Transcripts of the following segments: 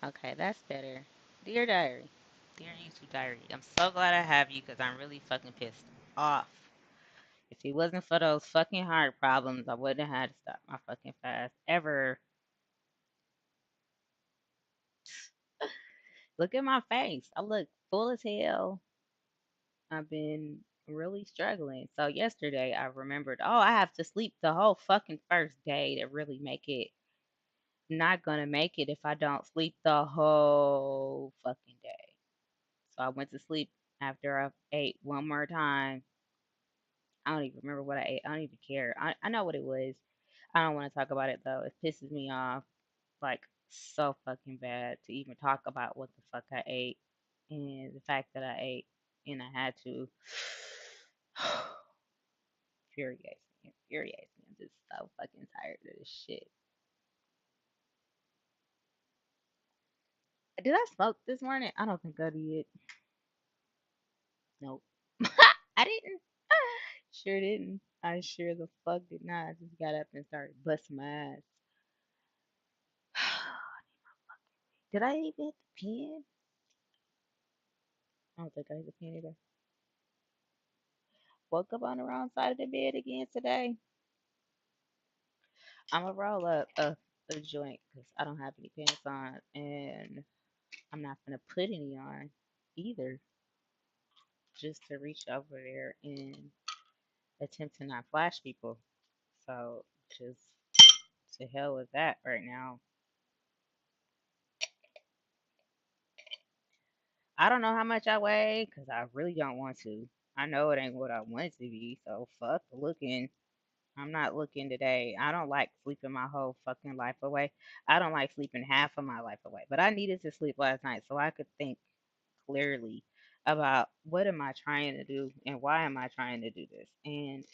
Okay, that's better. Dear Diary. Dear YouTube Diary. I'm so glad I have you because I'm really fucking pissed off. If it wasn't for those fucking heart problems, I wouldn't have had to stop my fucking fast ever. Look at my face. I look full as hell. I've been really struggling. So yesterday I remembered, oh, I have to sleep the whole fucking first day to really make it. Not gonna make it if I don't sleep the whole fucking day. So I went to sleep after I ate one more time. I don't even remember what I ate. I don't even care. I know what it was. I don't want to talk about it though. It pisses me off like so fucking bad to even talk about what the fuck I ate and the fact that I ate and I had to infuriates me. I'm just so fucking tired of this shit. Did I smoke this morning? I don't think I did. Nope. I didn't. Sure didn't. I sure the fuck did not. I just got up and started busting my ass. Did I even hit the pen? I don't think I hit the pen either. Woke up on the wrong side of the bed again today. I'm gonna roll up a joint because I don't have any pants on, and I'm not gonna put any on either, just to reach over there and attempt to not flash people. So just to hell with that right now. I don't know how much I weigh because I really don't want to. I know it ain't what I want it to be, so fuck looking. I'm not looking today. I don't like sleeping my whole fucking life away. I don't like sleeping half of my life away. But I needed to sleep last night so I could think clearly about what am I trying to do and why am I trying to do this and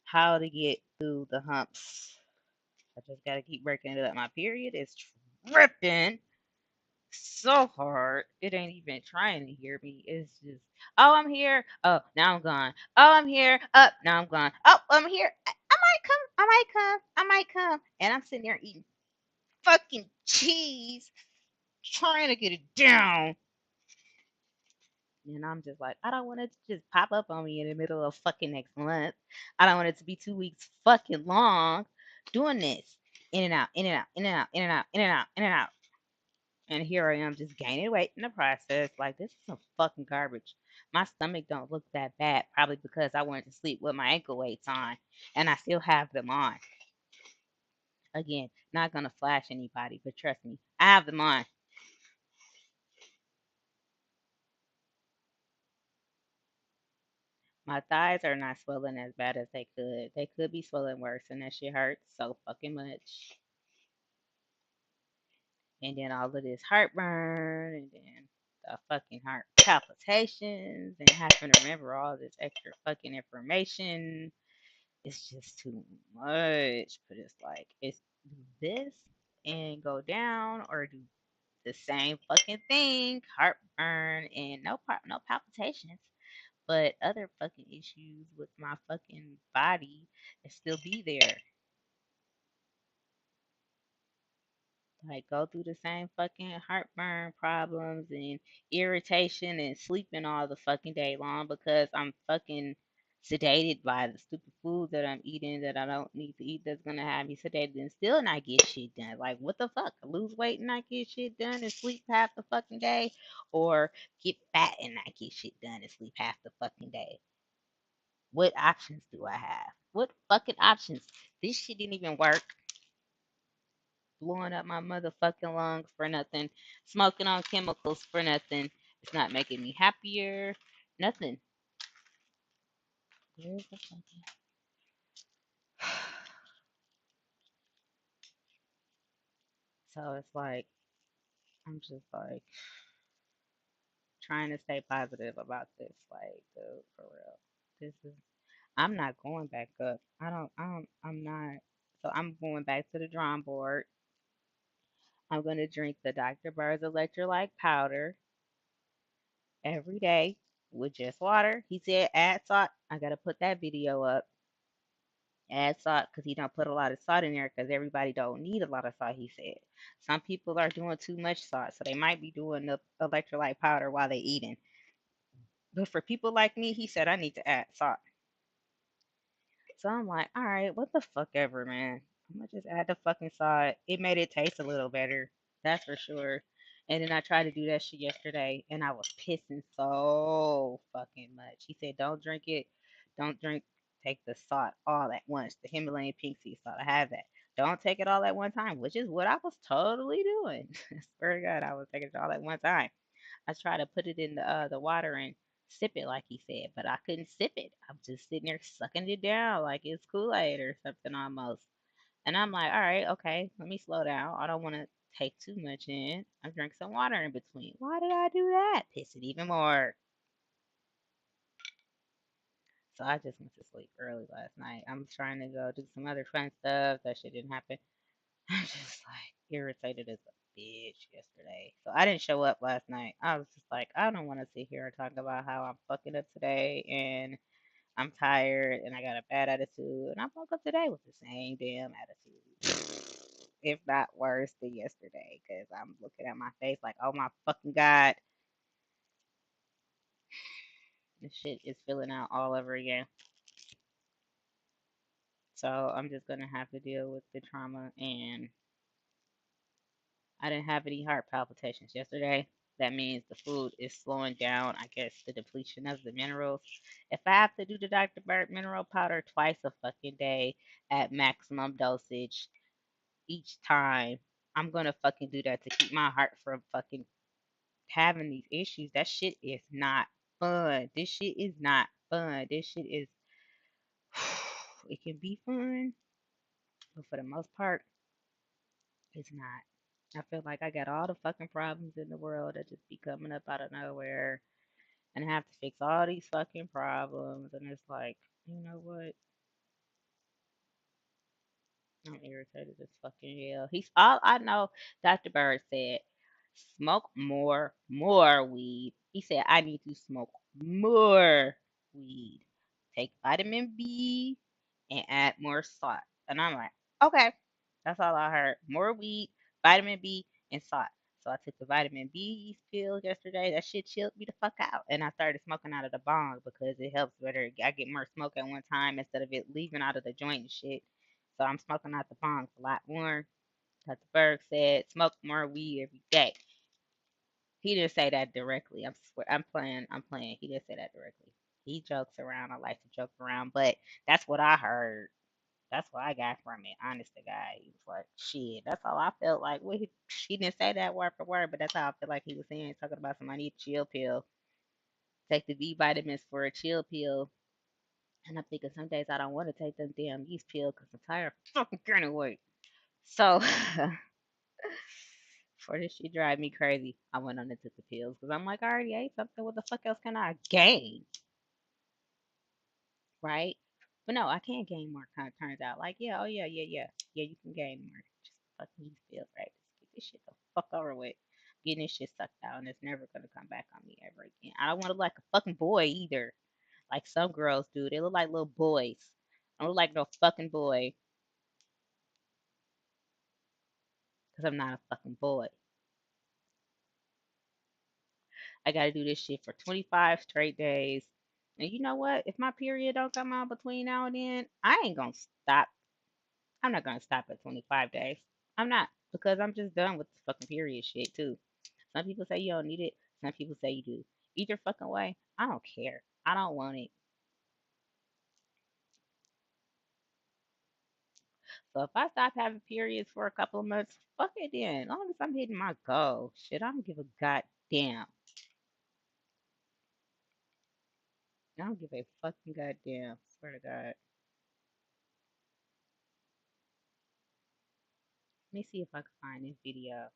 how to get through the humps. I just gotta keep working it up. My period is tripping so hard. It ain't even trying to hear me. It's just, oh, I'm here. Oh, now I'm gone. Oh, I'm here. Up, now I'm gone. Oh, I'm here. I might come. I might come. I might come. And I'm sitting there eating fucking cheese, trying to get it down. And I'm just like, I don't want it to just pop up on me in the middle of fucking next month. I don't want it to be 2 weeks fucking long doing this. In and out, in and out, in and out, in and out, in and out, in and out. And here I am just gaining weight in the process. Like this is some fucking garbage. My stomach don't look that bad, probably because I went to sleep with my ankle weights on and I still have them on. Again, not gonna flash anybody, but trust me, I have them on. My thighs are not swelling as bad as they could. They could be swelling worse, and that shit hurts so fucking much. And then all of this heartburn, and then the fucking heart palpitations, and having to remember all this extra fucking information. It's just too much. But it's like, it's do this and go down, or do the same fucking thing, heartburn and no palpitations, but other fucking issues with my fucking body and still be there. Like go through the same fucking heartburn problems and irritation and sleeping all the fucking day long because I'm fucking sedated by the stupid food that I'm eating that I don't need to eat that's gonna have me sedated and still not get shit done. Like what the fuck? Lose weight and not get shit done and sleep half the fucking day, or get fat and not get shit done and sleep half the fucking day. What options do I have? What fucking options? This shit didn't even work. Blowing up my motherfucking lungs for nothing, smoking on chemicals for nothing. It's not making me happier. Nothing. Where's the fucking. So it's like, I'm just like trying to stay positive about this. Like, dude, for real. This is, I'm not going back up. I'm not. So I'm going back to the drawing board. I'm going to drink the Dr. Bird's electrolyte powder every day with just water. He said add salt. I got to put that video up. Add salt because he don't put a lot of salt in there because everybody don't need a lot of salt. He said some people are doing too much salt, so they might be doing the electrolyte powder while they eating. But for people like me, he said I need to add salt. So I'm like, all right, what the fuck ever, man. I'm gonna just add the fucking salt. It made it taste a little better, that's for sure. And then I tried to do that shit yesterday, and I was pissing so fucking much. He said, don't drink it. Don't drink. Take the salt all at once. The Himalayan pink sea salt. I have that. Don't take it all at one time, which is what I was totally doing. I swear to God, I was taking it all at one time. I tried to put it in the water and sip it like he said, but I couldn't sip it. I'm just sitting there sucking it down like it's Kool-Aid or something almost. And I'm like, all right, okay, let me slow down. I don't want to take too much in. I drink some water in between. Why did I do that? Piss it even more. So I just went to sleep early last night. I'm trying to go do some other fun stuff. That shit didn't happen. I'm just like irritated as a bitch yesterday. So I didn't show up last night. I was just like, I don't want to sit here and talk about how I'm fucking up today and I'm tired and I got a bad attitude. And I woke up today with the same damn attitude. If not worse than yesterday, because I'm looking at my face like, oh my fucking God, this shit is filling out all over again. So I'm just gonna have to deal with the trauma and I didn't have any heart palpitations yesterday. That means the food is slowing down, I guess, the depletion of the minerals. If I have to do the Dr. Burt mineral powder twice a fucking day at maximum dosage each time, I'm gonna fucking do that to keep my heart from fucking having these issues. That shit is not fun. This shit is not fun. This shit is, it can be fun, but for the most part, it's not. I feel like I got all the fucking problems in the world that just be coming up out of nowhere, and I have to fix all these fucking problems. And it's like, you know what? I'm irritated as fucking hell. He's all I know. Dr. Bird said, smoke more weed. He said I need to smoke more weed. Take vitamin B and add more salt. And I'm like, okay, that's all I heard. More weed, vitamin B, and salt. So I took the vitamin B pills yesterday. That shit chilled me the fuck out. And I started smoking out of the bong because it helps better. I get more smoke at one time instead of it leaving out of the joint and shit. So I'm smoking out the bongs a lot more. Dr. Berg said, smoke more weed every day. He didn't say that directly. I'm playing. I'm playing. He didn't say that directly. He jokes around. I like to joke around, but that's what I heard. That's what I got from it. Honest to God, he was like, "Shit." That's all I felt like. Well, he didn't say that word for word, but that's how I feel like he was saying, talking about somebody need a chill pill. Take the B vitamins for a chill pill. And I'm thinking some days I don't want to take them damn yeast pill because I'm tired of fucking gaining weight. So for this shit drive me crazy, I went on and took the pills because I'm like, I already ate something. What the fuck else can I gain? Right? But no, I can't gain more. Kind of turns out like, yeah, oh yeah, you can gain more. Just fucking these pills, right? Just get this shit the fuck over with. Getting this shit sucked out, and it's never gonna come back on me ever again. I don't want to look like a fucking boy either, like some girls do. They look like little boys. I don't look like no fucking boy because I'm not a fucking boy. I gotta do this shit for 25 straight days. And you know what? If my period don't come out between now and then, I ain't gonna stop. I'm not gonna stop at 25 days. I'm not because I'm just done with this fucking period shit too. Some people say you don't need it. Some people say you do. Either fucking way, I don't care. I don't want it. So if I stop having periods for a couple of months, fuck it then. As long as I'm hitting my goal, shit, I don't give a goddamn. I don't give a fucking goddamn. Swear to God. Let me see if I can find this video.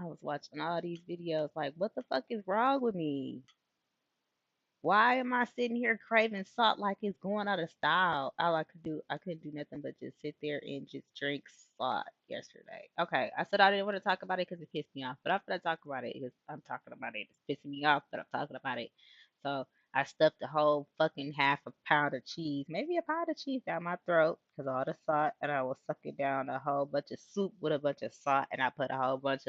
I was watching all these videos like, what the fuck is wrong with me? Why am I sitting here craving salt like it's going out of style? All I couldn't do nothing but just sit there and just drink salt yesterday. Okay, I said I didn't want to talk about it because it pissed me off, but I'm gonna talk about it because I'm talking about it. It's pissing me off, but I'm talking about it. So I stuffed a whole fucking half a pound of cheese, maybe a pound of cheese down my throat because all the salt, and I was sucking down a whole bunch of soup with a bunch of salt, and I put a whole bunch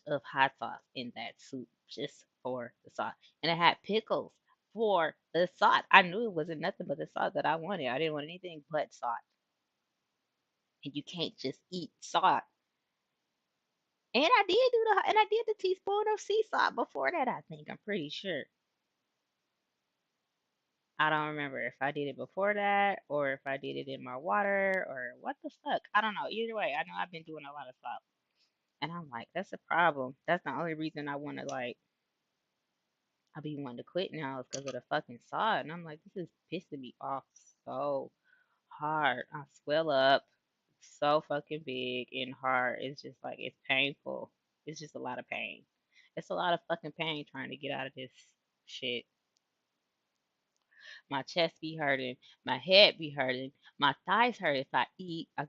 of hot sauce in that soup just for the sauce. And it had pickles for the sauce. I knew it wasn't nothing but the sauce that I wanted. I didn't want anything but salt. And you can't just eat salt. And I did the teaspoon of sea salt before that, I think. I'm pretty sure. I don't remember if I did it before that or if I did it in my water or what the fuck. I don't know. Either way, I know I've been doing a lot of salt. And I'm like, that's a problem. That's the only reason I want to like I be wanting to quit now is because of the fucking salt. And I'm like, this is pissing me off so hard. I swell up so fucking big and hard. It's just like, it's painful. It's just a lot of pain. It's a lot of fucking pain trying to get out of this shit. My chest be hurting. My head be hurting. My thighs hurt. If I eat, I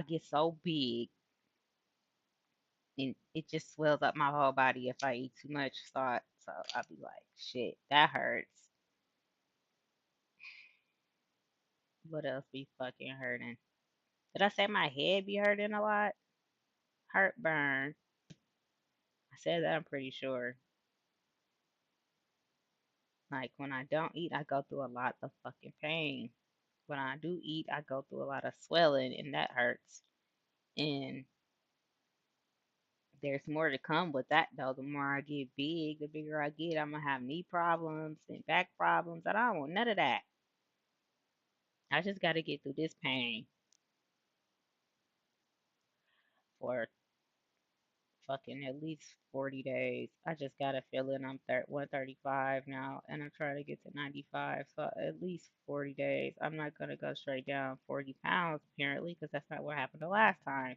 get so big. And it just swells up my whole body if I eat too much salt. So I'll be like, shit, that hurts. What else be fucking hurting? Did I say my head be hurting a lot? Heartburn. I said that, I'm pretty sure. Like when I don't eat, I go through a lot of fucking pain. When I do eat, I go through a lot of swelling and that hurts. And there's more to come with that though. The more I get big, the bigger I get, I'm gonna have knee problems and back problems. And I don't want none of that. I just gotta get through this pain for fucking at least 40 days. I just got a feeling I'm 135 now and I'm trying to get to 95. So at least 40 days. I'm not going to go straight down 40 pounds apparently because that's not what happened the last time.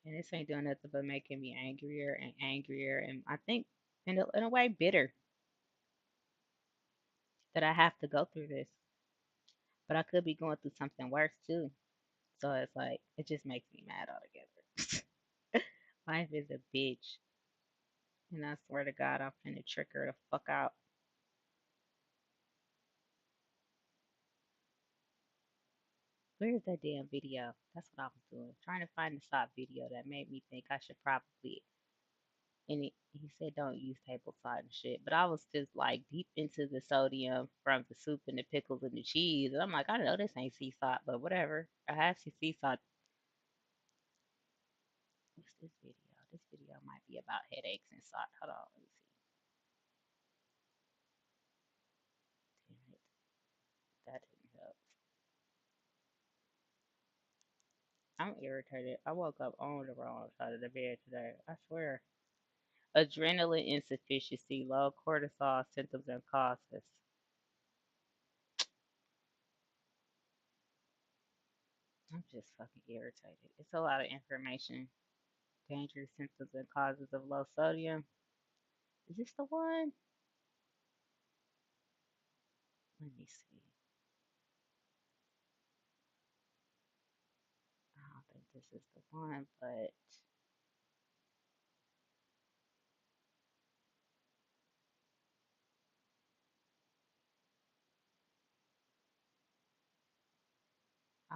And this ain't doing nothing but making me angrier and angrier. And I think in a way bitter that I have to go through this. But I could be going through something worse too. So it's like, it just makes me mad altogether. Life is a bitch. And I swear to God, I'm finna trick her the fuck out. Where's that damn video? That's what I was doing. Trying to find the stop video that made me think I should probably. And he said don't use table salt and shit. But I was just like deep into the sodium from the soup and the pickles and the cheese. And I'm like, I know this ain't sea salt, but whatever. I have some sea salt. What's this video? This video might be about headaches and salt. Hold on. Let me see. Damn it. That didn't help. I'm irritated. I woke up on the wrong side of the bed today. I swear. Adrenaline insufficiency, low cortisol symptoms and causes. I'm just fucking irritated. It's a lot of information. Dangerous symptoms and causes of low sodium. Is this the one? Let me see. I don't think this is the one, but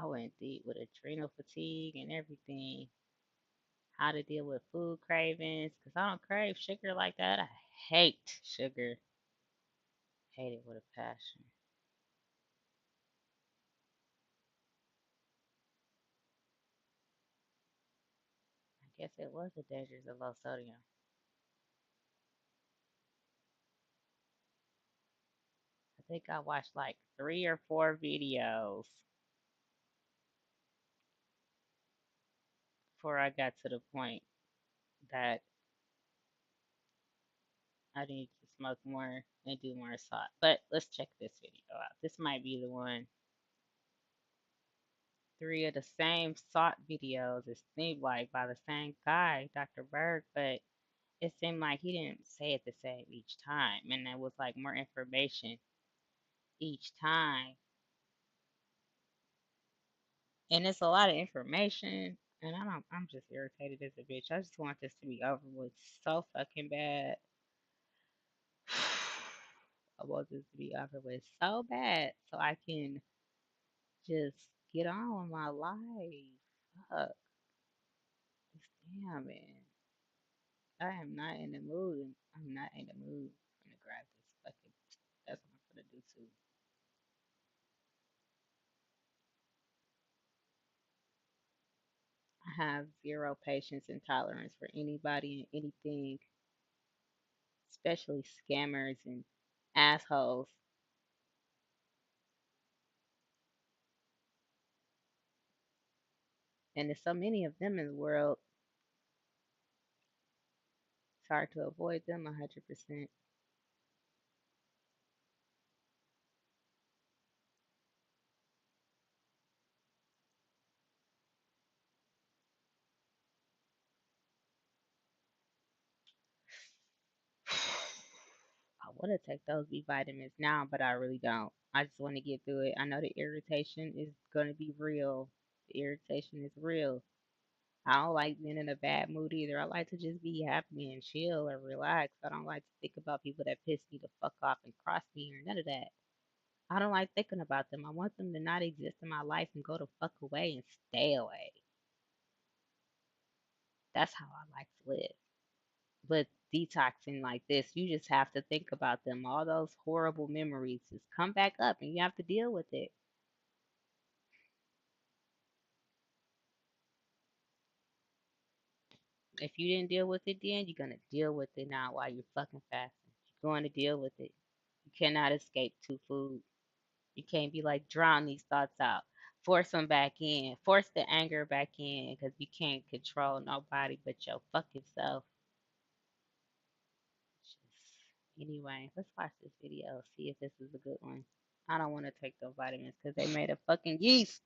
I went deep with adrenal fatigue and everything. How to deal with food cravings, because I don't crave sugar like that. I hate sugar. Hate it with a passion. I guess it was the dangers of low sodium. I think I watched like 3 or 4 videos before I got to the point that I need to smoke more and do more salt. But let's check this video out. This might be the one. Three of the same salt videos. It seemed like by the same guy, Dr. Berg, but it seemed like he didn't say it the same each time, and there was like more information each time, and it's a lot of information. And I'm just irritated as a bitch. I just want this to be over with so fucking bad. I want this to be over with so bad so I can just get on with my life. Fuck. Damn, man. I am not in the mood. I'm not in the mood. I'm gonna grab this fucking. That's what I'm gonna do too. I have zero patience and tolerance for anybody and anything, especially scammers and assholes. And there's so many of them in the world. It's hard to avoid them 100%. I want to take those B vitamins now, but I really don't. I just want to get through it. I know the irritation is going to be real. The irritation is real. I don't like being in a bad mood either. I like to just be happy and chill and relax. I don't like to think about people that piss me the fuck off and cross me or none of that. I don't like thinking about them. I want them to not exist in my life and go the fuck away and stay away. That's how I like to live. But detoxing like this, you just have to think about them. All those horrible memories just come back up and you have to deal with it. If you didn't deal with it then, you're going to deal with it now while you're fucking fasting. You're going to deal with it. You cannot escape to food. You can't be like, drown these thoughts out. Force them back in. Force the anger back in because you can't control nobody but your fucking self. Just, anyway, let's watch this video. See if this is a good one. I don't want to take those vitamins because they made of fucking yeast.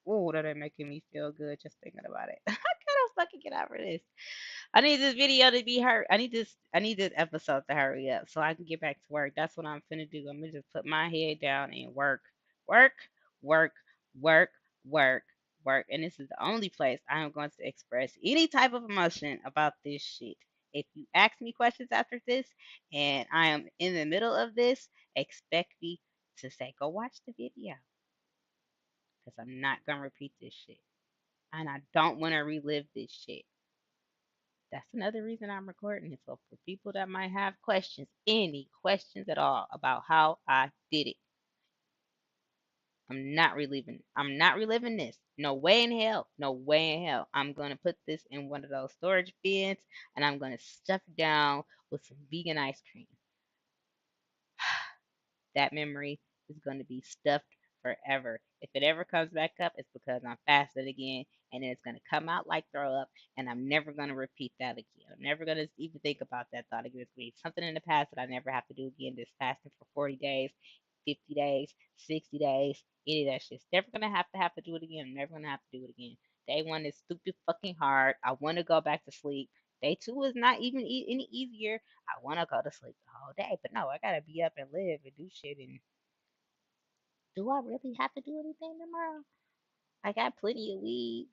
Ooh, that ain't making me feel good just thinking about it. I gotta fucking get over this. I need this video to be heard. I need this episode to hurry up so I can get back to work. That's what I'm finna do. I'm gonna just put my head down and work. Work, work, work, work, work. And this is the only place I am going to express any type of emotion about this shit. If you ask me questions after this and I am in the middle of this, expect me to say, go watch the video. Because I'm not gonna repeat this shit. And I don't wanna relive this shit. That's another reason I'm recording it. So for people that might have questions, any questions at all about how I did it, I'm not reliving. I'm not reliving this. No way in hell. No way in hell. I'm gonna put this in one of those storage bins and I'm gonna stuff it down with some vegan ice cream. That memory is going to be stuffed forever. If it ever comes back up, it's because I'm fasted again, and then it's going to come out like throw up, and I'm never going to repeat that again. I'm never going to even think about that thought again. It's going to be something in the past that I never have to do again. This fasting for 40 days, 50 days, 60 days, any of that shit's never going to have to do it again. I'm never going to have to do it again. Day one is stupid fucking hard. I want to go back to sleep. Day two is not even any easier. I want to go to sleep the whole day, but no, I gotta be up and live and do shit. And do I really have to do anything tomorrow? I got plenty of weed.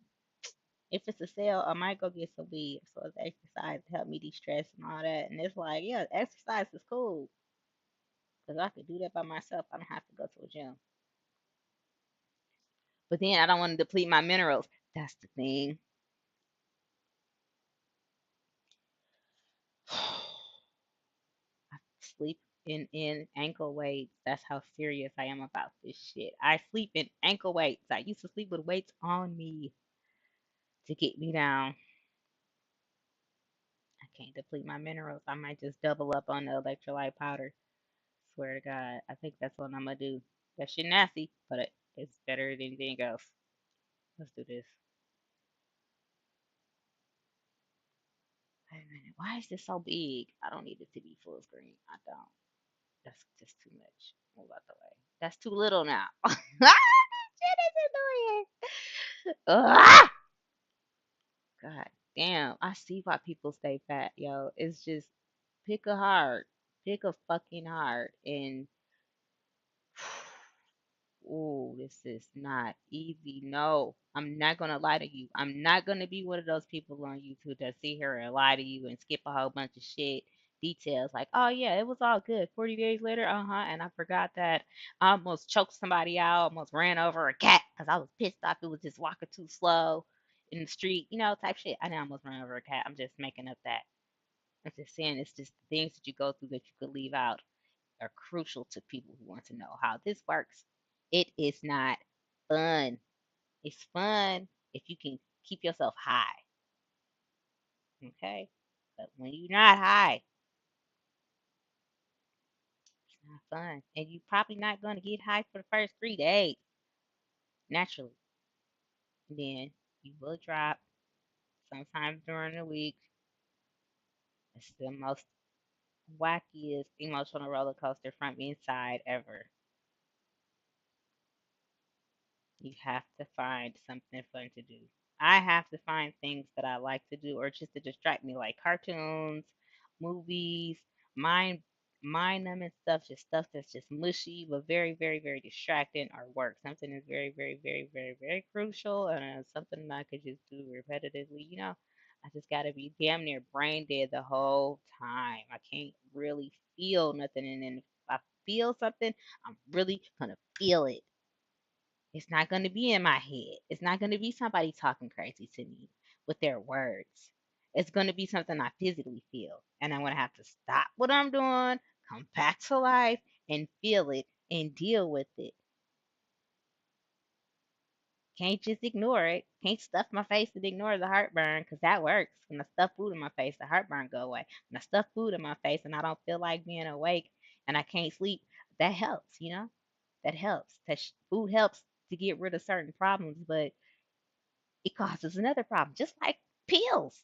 If it's a sale, I might go get some weed. So it's exercise to help me de-stress and all that. And it's like, yeah, exercise is cool because I could do that by myself. I don't have to go to a gym. But then I don't want to deplete my minerals. That's the thing. Sleep in ankle weights. That's how serious I am about this shit. I sleep in ankle weights. I used to sleep with weights on me to get me down. I can't deplete my minerals. I might just double up on the electrolyte powder. Swear to God. I think that's what I'm gonna do. That shit nasty, but it's better than anything else. Let's do this. Wait a minute. Why is this so big? I don't need it to be full screen. I don't. That's just too much. Move out the way. That's too little now. Shit is annoying. Ugh! God damn. I see why people stay fat, yo. It's just pick a heart. Pick a fucking heart. And oh, this is not easy. No, I'm not gonna lie to you. I'm not gonna be one of those people on YouTube that sit here and lie to you and skip a whole bunch of shit details like, oh yeah, it was all good. 40 days later, and I forgot that I almost choked somebody out, almost ran over a cat because I was pissed off. It was just walking too slow in the street, type shit. I didn't almost run over a cat. I'm just making up that. I'm just saying it's just the things that you go through that you could leave out are crucial to people who want to know how this works. It is not fun. It's fun if you can keep yourself high, okay? But when you're not high, it's not fun. And you're probably not going to get high for the first 3 days, naturally. Then you will drop sometime during the week. It's the most wackiest emotional roller coaster from inside ever. You have to find something fun to do. I have to find things that I like to do or just to distract me, like cartoons, movies, mind mind numbing stuff that's just mushy but very, very, very distracting or work. Something is very, very, very, very, very crucial and something that I could just do repetitively. I just gotta be damn near brain dead the whole time. I can't really feel nothing and then if I feel something, I'm really gonna feel it. It's not going to be in my head. It's not going to be somebody talking crazy to me with their words. It's going to be something I physically feel. And I'm going to have to stop what I'm doing, come back to life, and feel it and deal with it. Can't just ignore it. Can't stuff my face and ignore the heartburn because that works. When I stuff food in my face, the heartburn go away. When I stuff food in my face and I don't feel like being awake and I can't sleep, that helps. That helps. Food helps to get rid of certain problems, but it causes another problem, just like pills.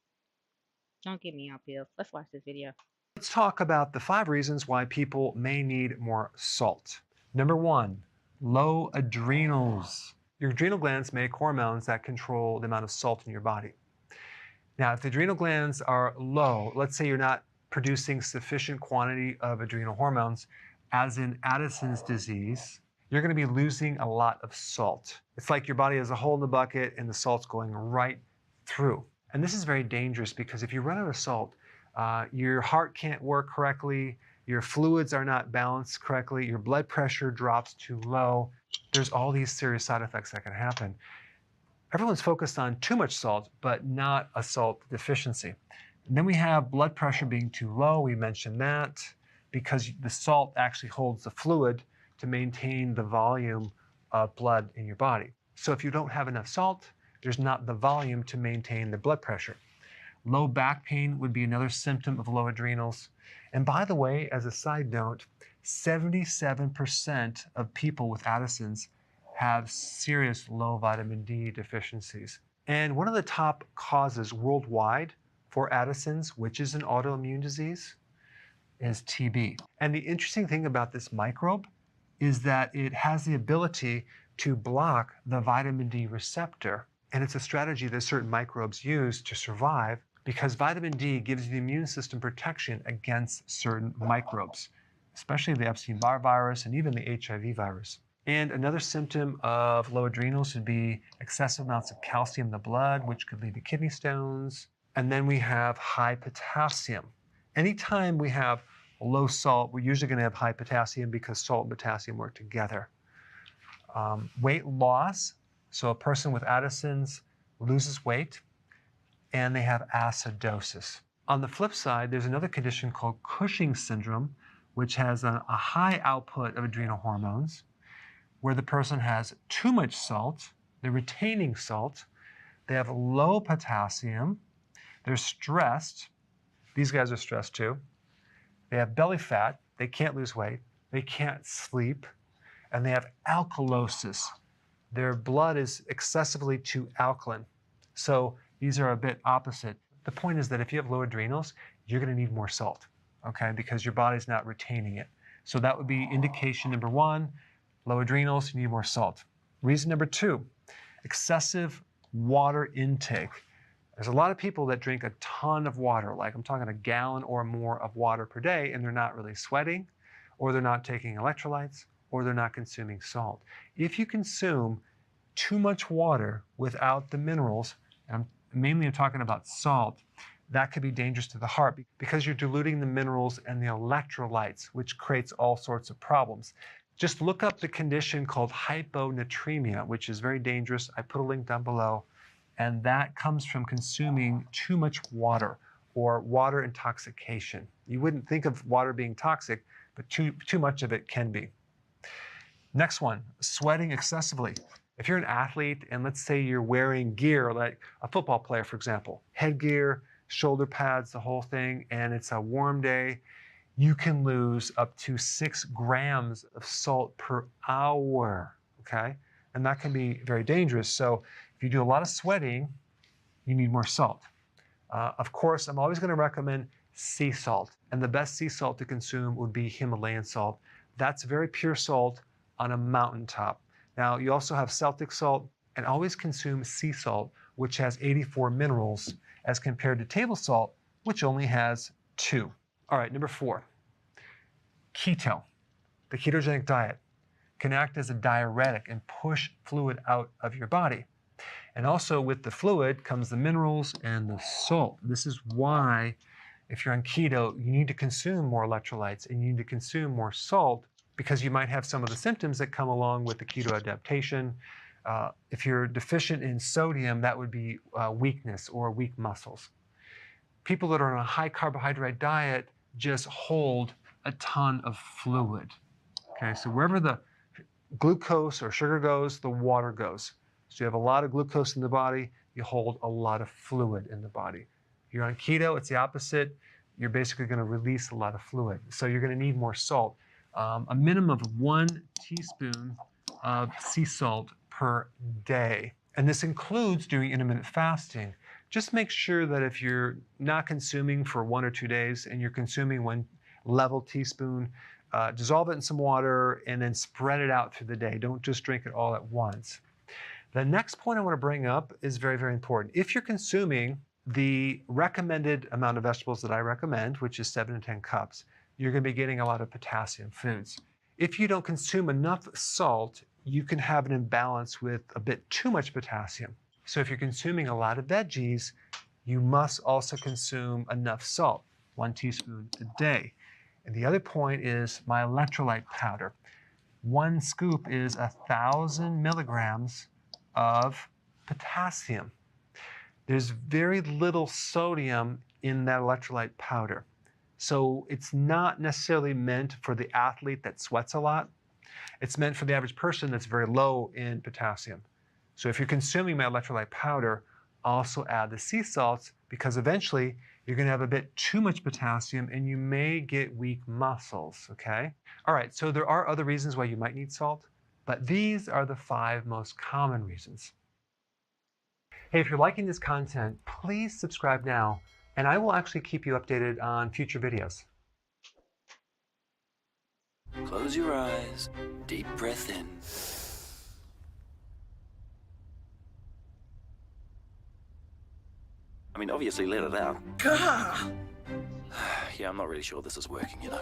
Don't get me on pills. Let's watch this video. Let's talk about the 5 reasons why people may need more salt. Number 1, low adrenals. Your adrenal glands make hormones that control the amount of salt in your body. Now, if the adrenal glands are low, let's say you're not producing sufficient quantity of adrenal hormones, as in Addison's disease, you're going to be losing a lot of salt. It's like your body has a hole in the bucket and the salt's going right through. And this is very dangerous because if you run out of salt, your heart can't work correctly, your fluids are not balanced correctly, your blood pressure drops too low. There's all these serious side effects that can happen. Everyone's focused on too much salt, but not a salt deficiency. And then we have blood pressure being too low. We mentioned that because the salt actually holds the fluid to maintain the volume of blood in your body. So if you don't have enough salt, there's not the volume to maintain the blood pressure. Low back pain would be another symptom of low adrenals. And by the way, as a side note, 77% of people with Addison's have serious low vitamin D deficiencies. And one of the top causes worldwide for Addison's, which is an autoimmune disease, is TB. And the interesting thing about this microbe is that it has the ability to block the vitamin D receptor. And it's a strategy that certain microbes use to survive because vitamin D gives the immune system protection against certain microbes, especially the Epstein-Barr virus and even the HIV virus. And another symptom of low adrenals would be excessive amounts of calcium in the blood, which could lead to kidney stones. And then we have high potassium. Anytime we have low salt, we're usually going to have high potassium because salt and potassium work together. Weight loss. So a person with Addison's loses weight and they have acidosis. On the flip side, there's another condition called Cushing syndrome, which has a high output of adrenal hormones, where the person has too much salt, they're retaining salt, they have low potassium, they're stressed. These guys are stressed too. They have belly fat, they can't lose weight, they can't sleep, and they have alkalosis. Their blood is excessively too alkaline. So these are a bit opposite. The point is that if you have low adrenals, you're going to need more salt, okay, because your body's not retaining it. So that would be indication number one, low adrenals, you need more salt. Reason number two, excessive water intake. There's a lot of people that drink a ton of water, like I'm talking a gallon or more of water per day, and they're not really sweating, or they're not taking electrolytes, or they're not consuming salt. If you consume too much water without the minerals, and I'm talking about salt, that could be dangerous to the heart because you're diluting the minerals and the electrolytes, which creates all sorts of problems. Just look up the condition called hyponatremia, which is very dangerous. I put a link down below. And that comes from consuming too much water or water intoxication. You wouldn't think of water being toxic, but too much of it can be. Next one, sweating excessively. If you're an athlete and let's say you're wearing gear, like a football player, for example, headgear, shoulder pads, the whole thing, and it's a warm day, you can lose up to 6 grams of salt per hour, okay? And that can be very dangerous. So if you do a lot of sweating, you need more salt. Of course, I'm always going to recommend sea salt. And the best sea salt to consume would be Himalayan salt. That's very pure salt on a mountaintop. Now, you also have Celtic salt, and always consume sea salt, which has 84 minerals, as compared to table salt, which only has 2. All right, number 4, keto. The ketogenic diet can act as a diuretic and push fluid out of your body. And also with the fluid comes the minerals and the salt. This is why if you're on keto, you need to consume more electrolytes and you need to consume more salt because you might have some of the symptoms that come along with the keto adaptation. If you're deficient in sodium, that would be weakness or weak muscles. People that are on a high carbohydrate diet just hold a ton of fluid. Okay, so wherever the glucose or sugar goes, the water goes. So you have a lot of glucose in the body, you hold a lot of fluid in the body. If you're on keto, it's the opposite. You're basically going to release a lot of fluid. So you're going to need more salt. A minimum of 1 teaspoon of sea salt per day. And this includes doing intermittent fasting. Just make sure that if you're not consuming for 1 or 2 days and you're consuming 1 level teaspoon, dissolve it in some water and then spread it out through the day. Don't just drink it all at once. The next point I want to bring up is very, very important. If you're consuming the recommended amount of vegetables that I recommend, which is 7 to 10 cups, you're going to be getting a lot of potassium foods. If you don't consume enough salt, you can have an imbalance with a bit too much potassium. So if you're consuming a lot of veggies, you must also consume enough salt, 1 teaspoon a day. And the other point is my electrolyte powder. 1 scoop is 1,000 milligrams of potassium. There's very little sodium in that electrolyte powder. So it's not necessarily meant for the athlete that sweats a lot. It's meant for the average person that's very low in potassium. So if you're consuming my electrolyte powder, also add the sea salts because eventually you're going to have a bit too much potassium and you may get weak muscles, okay? All right, so there are other reasons why you might need salt, but these are the 5 most common reasons. Hey, if you're liking this content, please subscribe now, and I will actually keep you updated on future videos. Close your eyes, deep breath in. I mean, obviously let it out. Yeah, I'm not really sure this is working, you know.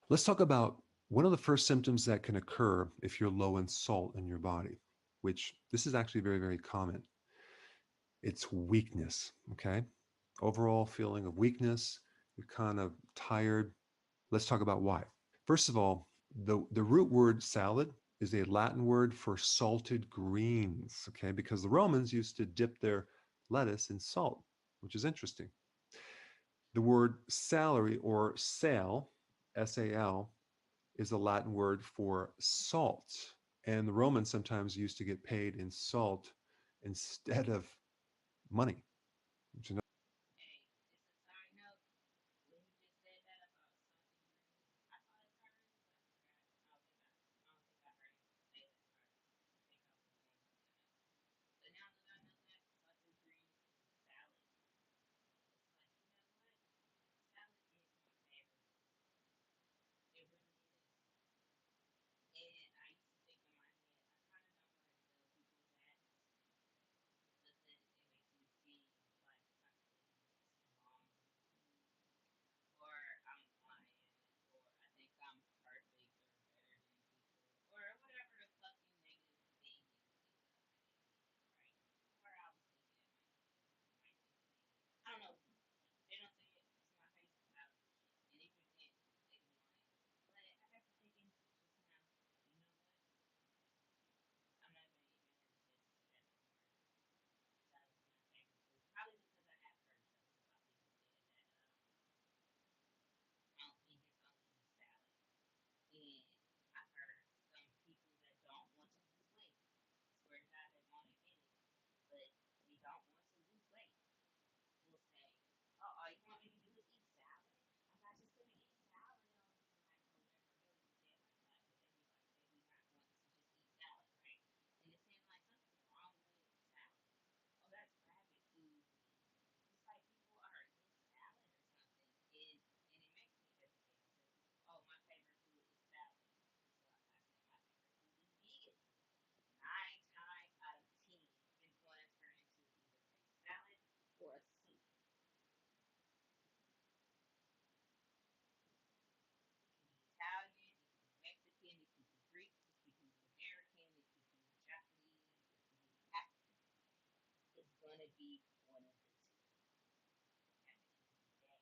Let's talk about one of the first symptoms that can occur if you're low in salt in your body, which this is actually very, very common. It's weakness, okay? Overall feeling of weakness, you're kind of tired. Let's talk about why. First of all, the root word salad is a Latin word for salted greens, okay? Because the Romans used to dip their lettuce in salt, which is interesting. The word salary or sal, S-A-L, is a Latin word for salt. And the Romans sometimes used to get paid in salt instead of money. Which is Hey, it's a side note. When you just said that about something green, I thought I heard it, but I forgot. I don't think I heard him say that part. I think I was saying something else. But now that I know that sausage green is a salad, it's like, you know what? Salad is my favorite food. It really is. And I used to think in my head, I kind of don't want to tell people that because it makes me seem like I'm eating this wrong food, or I'm lying, or I think I'm perfect or better than people, or whatever the fucking negative thing you can think of that they can think, right? Or I was thinking in my head, you might think of maybe. I don't know. They don't say it to my face, but I don't give a shit. And if you did, they can be lying. But I got to thinking just now, you know what? I'm not gonna even hesitate to say that no more. Salad's my favorite food. Probably because I have heard jokes about people saying that I don't eat just don't eat salad. And I've heard some people that don't want to lose weight. Swear to God, they won't admit it, but they don't want to lose weight. Will say, "Oh, all you want me to do is eat salad? I'm not just gonna eat salad all the time or whatever." They don't even say it like that, but they be like, they be not wanting to just eat salad, right? And it seems like something's wrong with salad. Oh, that's rabbit food. It's like people are against salad or something. And it makes me hesitate to tell people, oh, my favorite food is salad. So I say my favorite food is vegan. 9 times out of 10 is going to turn into either a salad or a soup. It can be Italian, it can be Mexican, it can be Greek, it can be American, it can be Japanese, it can be African. It's going to be one of the two at the end of the day.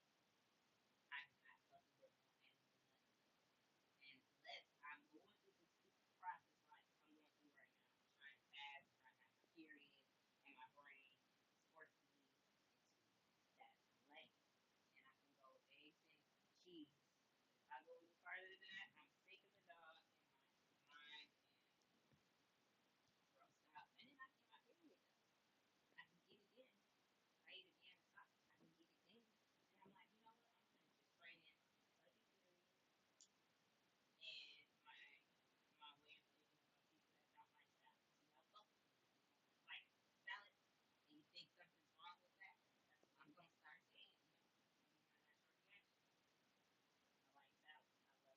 I'm not fucking with no animal nothing. Unless I'm going through the stupid process like I'm going through right now, trying to fast, trying to have my period, and my brain is forcing me into that lane. And I can go eggs and cheese. But if I go any farther than that, I'm sick as a dog and my mind and grossed out. And then I get my period though. I can get it then. If I eat again or something, I can get it then. And I'm like, you know what? I'm gonna just trade in my fucking period and my way of thinking about people that don't like salad. See, y'all fuck with me. If you don't like salad and you think something's wrong with that, that's what I'm gonna start saying. You know, that's gonna be my natural reaction. I like salad. I love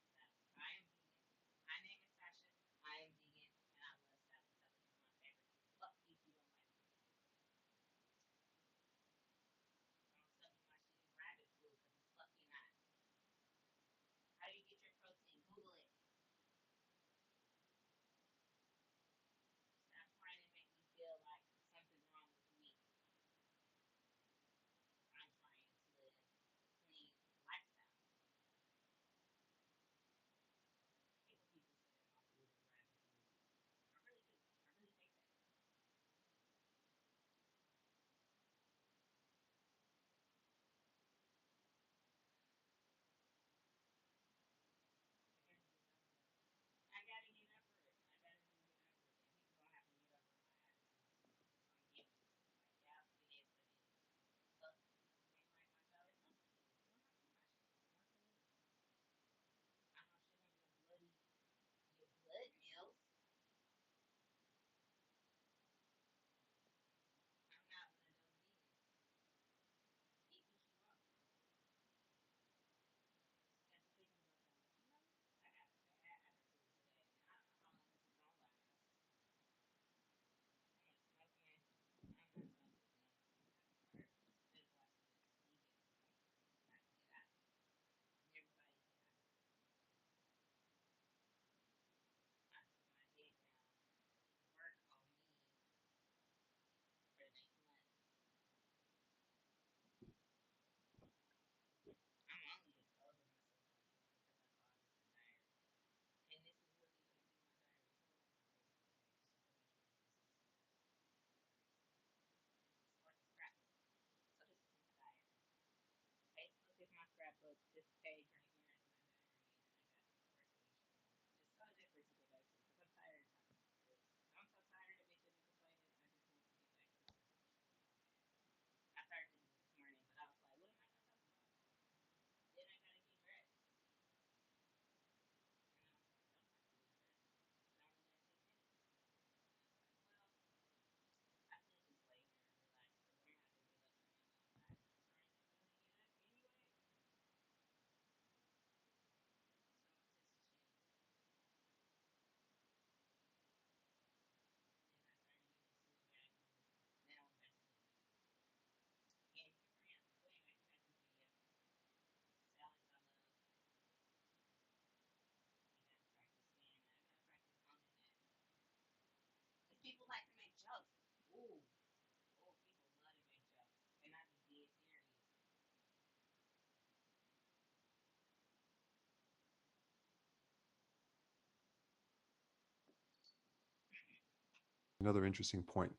Another interesting point.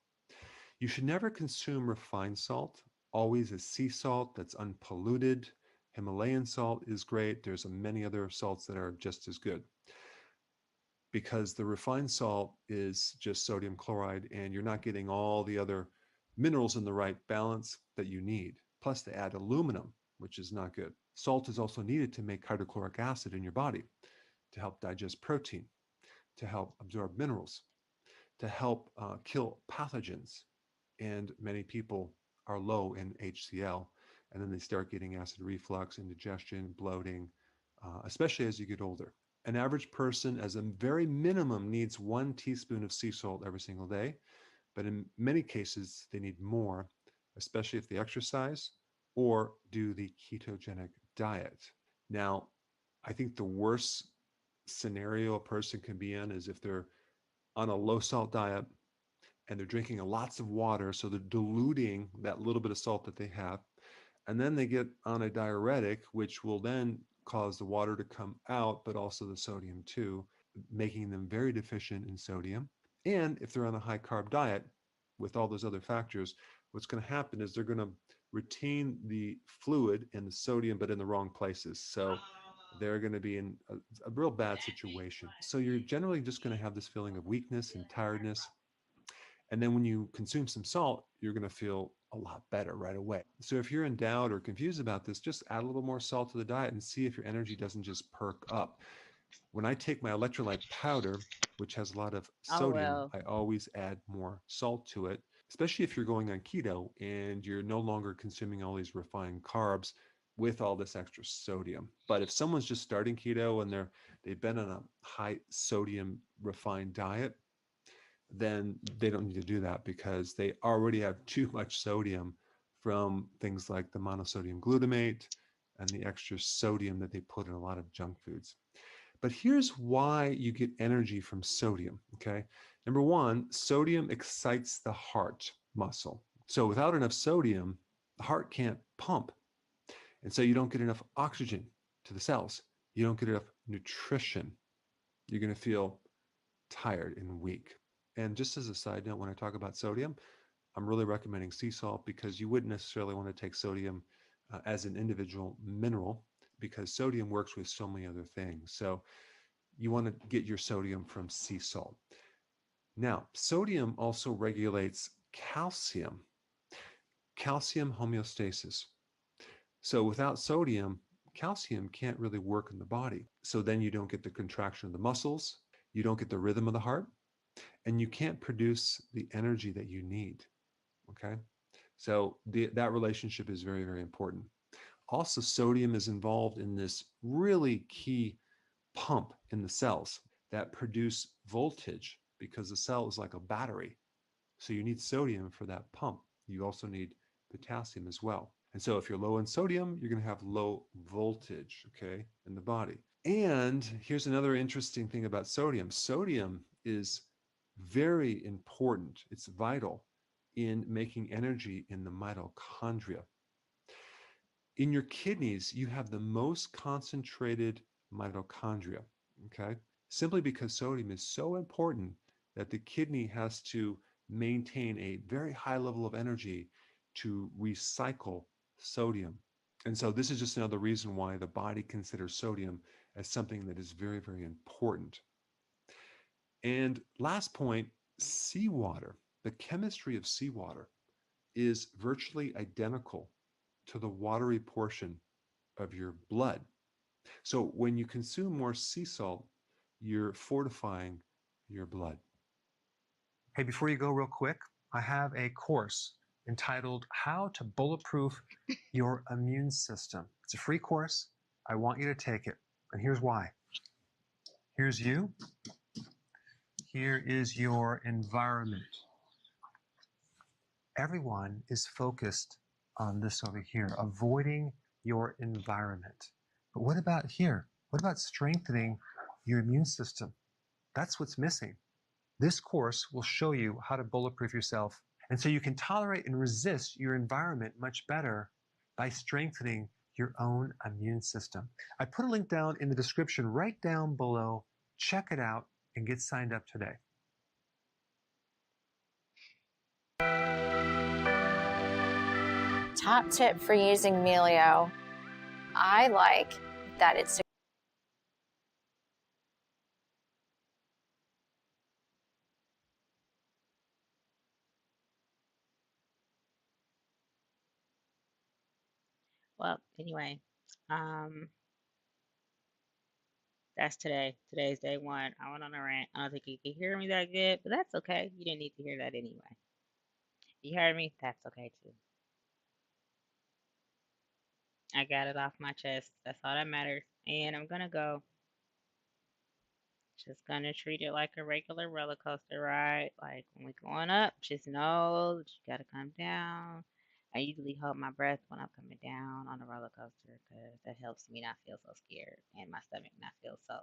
You should never consume refined salt, always a sea salt that's unpolluted. Himalayan salt is great. There's many other salts that are just as good because the refined salt is just sodium chloride and you're not getting all the other minerals in the right balance that you need. Plus, they add aluminum, which is not good. Salt is also needed to make hydrochloric acid in your body to help digest protein, to help absorb minerals, to help kill pathogens. And many people are low in HCl, and then they start getting acid reflux, indigestion, bloating, especially as you get older. An average person, as a very minimum, needs 1 teaspoon of sea salt every single day, but in many cases, they need more, especially if they exercise or do the ketogenic diet. Now, I think the worst scenario a person can be in is if they're on a low salt diet and they're drinking lots of water, so they're diluting that little bit of salt that they have, and then they get on a diuretic, which will then cause the water to come out, but also the sodium too, making them very deficient in sodium. And if they're on a high carb diet with all those other factors, what's going to happen is they're going to retain the fluid and the sodium, but in the wrong places. So they're going to be in a real bad situation. So you're generally just going to have this feeling of weakness and tiredness. And then when you consume some salt, you're going to feel a lot better right away. So if you're in doubt or confused about this, just add a little more salt to the diet and see if your energy doesn't just perk up. When I take my electrolyte powder, which has a lot of Oh sodium, well. I always add more salt to it, especially if you're going on keto and you're no longer consuming all these refined carbs with all this extra sodium. But if someone's just starting keto and they've been on a high sodium refined diet, then they don't need to do that because they already have too much sodium from things like the monosodium glutamate and the extra sodium that they put in a lot of junk foods. But here's why you get energy from sodium, okay? Number one, sodium excites the heart muscle. So without enough sodium, the heart can't pump. And so you don't get enough oxygen to the cells. You don't get enough nutrition. You're going to feel tired and weak. And just as a side note, when I talk about sodium, I'm really recommending sea salt because you wouldn't necessarily want to take sodium as an individual mineral because sodium works with so many other things. So you want to get your sodium from sea salt. Now, sodium also regulates calcium, calcium homeostasis. So without sodium, calcium can't really work in the body. So then you don't get the contraction of the muscles, you don't get the rhythm of the heart, and you can't produce the energy that you need. Okay. So that relationship is very, very important. Also, sodium is involved in this really key pump in the cells that produce voltage because the cell is like a battery. So you need sodium for that pump. You also need potassium as well. And so if you're low in sodium, you're going to have low voltage, okay, in the body. And here's another interesting thing about sodium. Sodium is very important. It's vital in making energy in the mitochondria. In your kidneys, you have the most concentrated mitochondria, okay? Simply because sodium is so important that the kidney has to maintain a very high level of energy to recycle sodium. And so this is just another reason why the body considers sodium as something that is very, very important. And last point, seawater. The chemistry of seawater is virtually identical to the watery portion of your blood. So when you consume more sea salt, you're fortifying your blood. Hey, before you go, real quick, I have a course entitled How to Bulletproof Your Immune System. It's a free course. I want you to take it. And here's why. Here's you. Here is your environment. Everyone is focused on this over here, avoiding your environment. But what about here? What about strengthening your immune system? That's what's missing. This course will show you how to bulletproof yourself. And so you can tolerate and resist your environment much better by strengthening your own immune system. I put a link down in the description right down below. Check it out and get signed up today. top tip for using Melio, I like that it's Well, anyway, um, that's today. Today's day one. I went on a rant. I don't think you can hear me that good, but that's okay. You didn't need to hear that anyway. You heard me? That's okay too. I got it off my chest. That's all that matters. And I'm gonna go. Just gonna treat it like a regular roller coaster ride. Like when we're going up, just know that you gotta come down. I usually hold my breath when I'm coming down on a roller coaster because that helps me not feel so scared and my stomach not feel so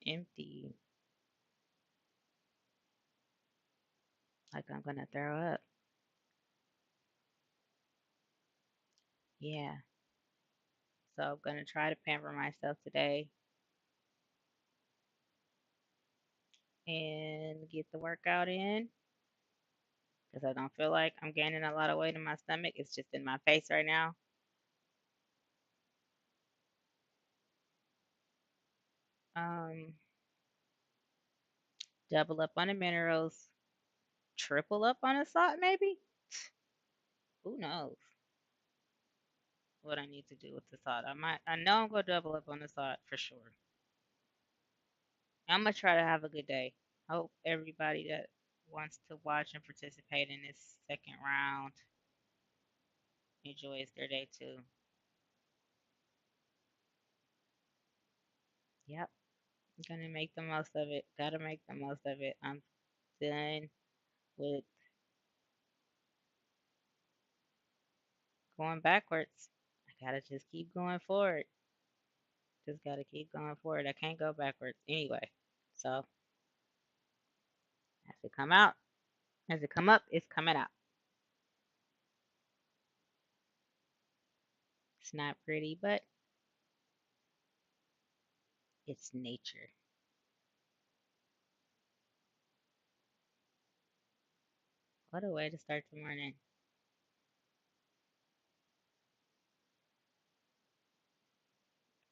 empty, like I'm gonna throw up. Yeah. So I'm gonna try to pamper myself today and get the workout in because I don't feel like I'm gaining a lot of weight in my stomach. It's just in my face right now. Um, double up on the minerals, triple up on the salt, maybe. Who knows what I need to do with the salt? I know I'm gonna double up on the salt for sure. I'm gonna try to have a good day. Hope everybody that wants to watch and participate in this second round enjoys their day too. Yep, I'm gonna make the most of it. Gotta make the most of it. I'm done with going backwards. I gotta just keep going forward. Just gotta keep going forward. I can't go backwards anyway. So as it come out, as it come up, it's coming out. It's not pretty, but it's nature. What a way to start the morning.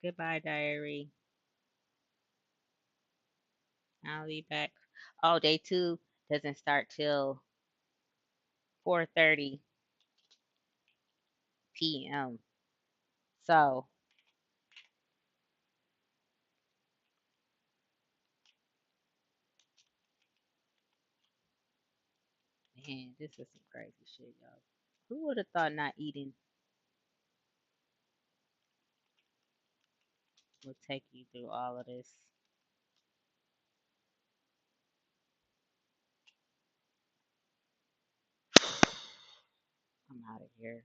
Goodbye, diary. I'll be back. Oh, day two doesn't start till 4:30 p.m. So, man, this is some crazy shit, y'all. Who would have thought not eating would take you through all of this? I'm out of here.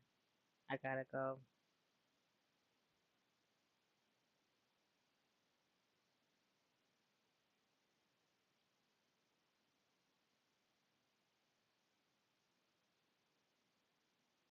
I gotta go.